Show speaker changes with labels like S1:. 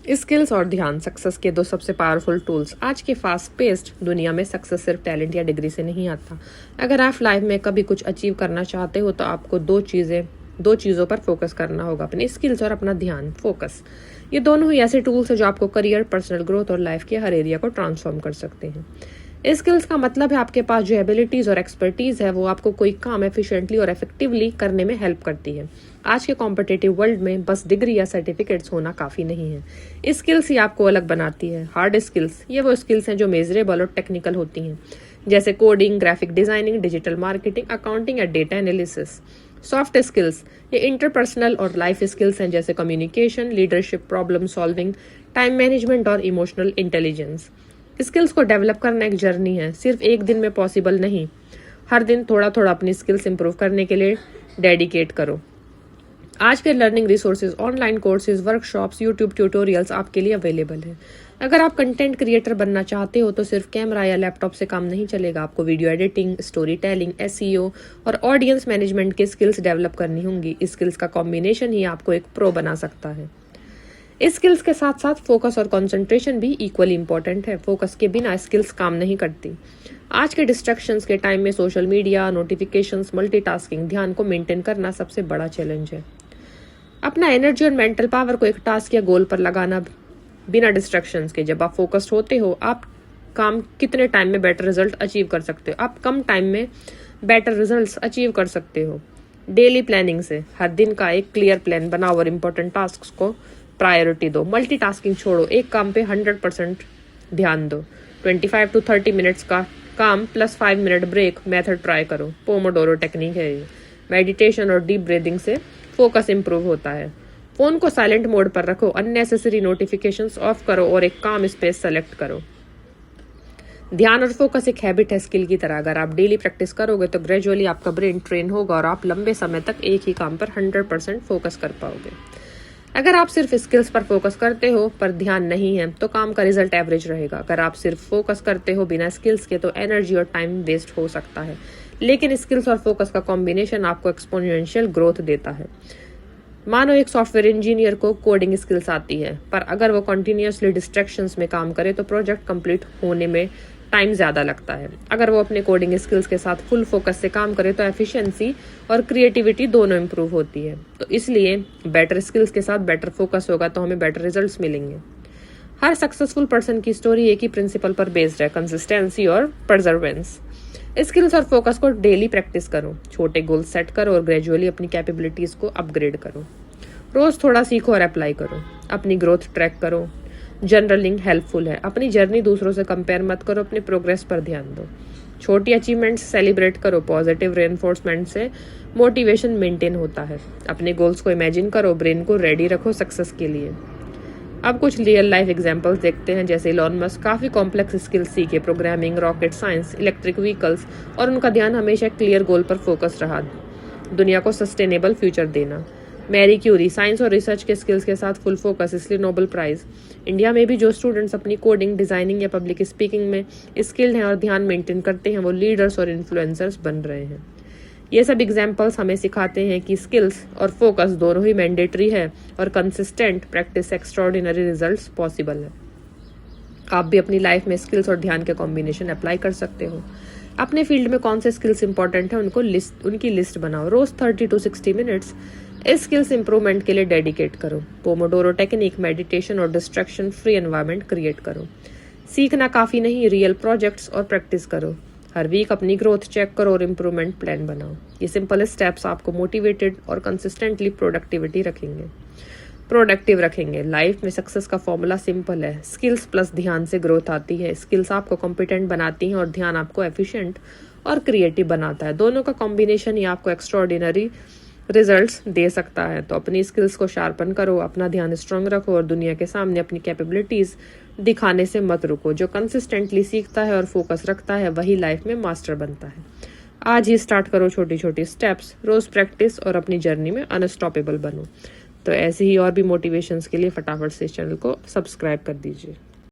S1: Skills और ध्यान success के दो सबसे पावरफुल टूल्स। आज के फास्ट पेस्ड दुनिया में सक्सेस सिर्फ टैलेंट या डिग्री से नहीं आता। अगर आप लाइफ में कभी कुछ अचीव करना चाहते हो तो आपको दो चीज़ों पर फोकस करना होगा, अपने स्किल्स और अपना ध्यान फोकस। ये दोनों ही ऐसे टूल्स हैं जो आपको करियर, पर्सनल ग्रोथ और लाइफ के हर एरिया को ट्रांसफॉर्म कर सकते हैं। स्किल्स का मतलब है आपके पास जो एबिलिटीज और एक्सपर्टीज है वो आपको कोई काम एफिशिएंटली और इफेक्टिवली करने में हेल्प करती है। आज के कॉम्पिटिटिव वर्ल्ड में बस डिग्री या सर्टिफिकेट्स होना काफी नहीं है। स्किल्स ही आपको अलग बनाती है। हार्ड स्किल्स ये वो स्किल्स हैं जो मेजरेबल और टेक्निकल होती हैं, जैसे coding, graphic designing, digital marketing, accounting या डेटा एनालिसिस। सॉफ्ट स्किल्स ये इंटरपर्सनल और लाइफ स्किल्स हैं, जैसे communication, leadership, problem solving, time management और इमोशनल इंटेलिजेंस। स्किल्स को डेवलप करना एक जर्नी है, सिर्फ एक दिन में पॉसिबल नहीं। हर दिन थोड़ा थोड़ा अपनी स्किल्स इंप्रूव करने के लिए डेडिकेट करो। आज के learning resources, online courses, workshops, YouTube tutorials आपके लिए अवेलेबल है। अगर आप कंटेंट क्रिएटर बनना चाहते हो तो सिर्फ कैमरा या लैपटॉप से काम नहीं चलेगा। आपको video editing, story telling, SEO और ऑडियंस मैनेजमेंट की स्किल्स डेवलप करनी होंगी। स्किल्स का कॉम्बिनेशन ही आपको एक प्रो बना सकता है। स्किल्स के साथ साथ फोकस और कंसंट्रेशन भी इक्वली इंपॉर्टेंट है। फोकस के बिना स्किल्स काम नहीं करती। आज के डिस्ट्रैक्शंस के टाइम में सोशल मीडिया, नोटिफिकेशंस, मल्टीटास्किंग, ध्यान को मेंटेन करना सबसे बड़ा चैलेंज है। अपना एनर्जी और मेंटल पावर को एक टास्क या गोल पर लगाना बिना डिस्ट्रैक्शंस के। जब आप फोकस्ड होते हो, आप काम कितने टाइम में बेटर रिजल्ट अचीव कर सकते हो, आप कम टाइम में बेटर रिजल्ट्स अचीव कर सकते हो। डेली प्लानिंग से हर दिन का एक क्लियर प्लान बनाओ और इम्पोर्टेंट टास्क को प्रायोरिटी दो। मल्टीटास्किंग छोड़ो, एक काम पे 100% ध्यान दो। 25 to 30 मिनट्स का काम plus 5 minute break method try करो। पोमोडोरो टेक्निक है ये। मेडिटेशन और डीप ब्रीदिंग से फोकस इंप्रूव होता है। फोन को साइलेंट मोड पर रखो, अननेसेसरी नोटिफिकेशंस ऑफ करो और एक काम स्पेस सेलेक्ट करो। ध्यान और फोकस एक हैबिट है, स्किल की तरह। अगर आप डेली प्रैक्टिस करोगे तो ग्रेजुअली आपका ब्रेन ट्रेन होगा और आप लंबे समय तक एक ही काम पर 100% फोकस कर पाओगे। अगर आप सिर्फ स्किल्स पर फोकस करते हो पर ध्यान नहीं है तो काम का रिजल्ट एवरेज रहेगा। अगर आप सिर्फ फोकस करते हो बिना स्किल्स के तो एनर्जी और टाइम वेस्ट हो सकता है, लेकिन स्किल्स और फोकस का कॉम्बिनेशन आपको एक्सपोनेंशियल ग्रोथ देता है। मानो एक सॉफ्टवेयर इंजीनियर को कोडिंग स्किल्स आती है, पर अगर वो कंटिन्यूअसली डिस्ट्रैक्शंस में काम करे तो प्रोजेक्ट कंप्लीट होने में टाइम ज्यादा लगता है। अगर वो अपने कोडिंग स्किल्स के साथ फुल फोकस से काम करे तो एफिशिएंसी और क्रिएटिविटी दोनों इंप्रूव होती है। तो इसलिए बेटर स्किल्स के साथ बेटर फोकस होगा तो हमें बेटर रिजल्ट्स मिलेंगे। हर सक्सेसफुल पर्सन की स्टोरी एक ही प्रिंसिपल पर बेस्ड है, कंसिस्टेंसी और परजर्वेंस। स्किल्स और फोकस को डेली प्रैक्टिस करो, छोटे गोल सेट करो और ग्रेजुअली अपनी कैपेबिलिटीज को अपग्रेड करो। रोज थोड़ा सीखो और अप्लाई करो। अपनी ग्रोथ ट्रैक करो। जर्नलिंग हेल्पफुल है। अपनी जर्नी दूसरों से कंपेयर मत करो, अपने प्रोग्रेस पर ध्यान दो। छोटी अचीवमेंट्स सेलिब्रेट करो। पॉजिटिव रेनफोर्समेंट से मोटिवेशन मेंटेन होता है। अपने गोल्स को इमेजिन करो, ब्रेन को रेडी रखो सक्सेस के लिए। अब कुछ रियल लाइफ एग्जांपल्स देखते हैं, जैसे इलॉन मस्क काफी कॉम्प्लेक्स स्किल्स सीखे, programming, rocket science, electric vehicles, और उनका ध्यान हमेशा क्लियर गोल पर फोकस रहा, दुनिया को सस्टेनेबल फ्यूचर देना। मैरी क्यूरी साइंस और रिसर्च के स्किल्स के साथ फुल फोकस, इसलिए नोबेल प्राइज। इंडिया में भी जो स्टूडेंट्स अपनी कोडिंग, डिजाइनिंग या पब्लिक स्पीकिंग में स्किल्ड हैं और ध्यान मेंटेन करते हैं वो लीडर्स और इन्फ्लुएंसर्स बन रहे हैं। ये सब एग्जाम्पल्स हमें सिखाते हैं कि स्किल्स और फोकस दोनों ही मैंडेटरी है और कंसिस्टेंट प्रैक्टिस से एक्स्ट्राऑर्डिनरी रिजल्ट्स पॉसिबल है। आप भी अपनी लाइफ में स्किल्स और ध्यान के कॉम्बिनेशन अप्लाई कर सकते हो। अपने फील्ड में कौन से स्किल्स इंपॉर्टेंट है उनकी लिस्ट बनाओ। रोज 30 to 60 मिनट्स स्किल्स इंप्रूवमेंट के लिए डेडिकेट करो। पोमोडोरो टेक्निक, मेडिटेशन और डिस्ट्रैक्शन फ्री एनवायरनमेंट क्रिएट करो। सीखना काफी नहीं, रियल प्रोजेक्ट्स और प्रैक्टिस करो। हर वीक अपनी ग्रोथ चेक करो और इम्प्रूवमेंट प्लान बनाओ। ये सिंपल स्टेप्स आपको मोटिवेटेड और कंसिस्टेंटली प्रोडक्टिव रखेंगे। लाइफ में सक्सेस का फॉर्मूला सिंपल है, स्किल्स प्लस ध्यान से ग्रोथ आती है। स्किल्स आपको कॉम्पिटेंट बनाती हैं और ध्यान आपको एफिशिएंट और क्रिएटिव बनाता है। दोनों का कॉम्बिनेशन ही आपको एक्स्ट्राऑर्डिनरी रिजल्ट्स दे सकता है। तो अपनी स्किल्स को शार्पन करो, अपना ध्यान स्ट्रांग रखो और दुनिया के सामने अपनी कैपेबिलिटीज दिखाने से मत रुको। जो कंसिस्टेंटली सीखता है और फोकस रखता है वही लाइफ में मास्टर बनता है। आज ही स्टार्ट करो छोटी छोटी स्टेप्स, रोज प्रैक्टिस और अपनी जर्नी में अनस्टॉपेबल बनो। तो ऐसे ही और भी मोटिवेशंस के लिए फटाफट से इस चैनल को सब्सक्राइब कर दीजिए।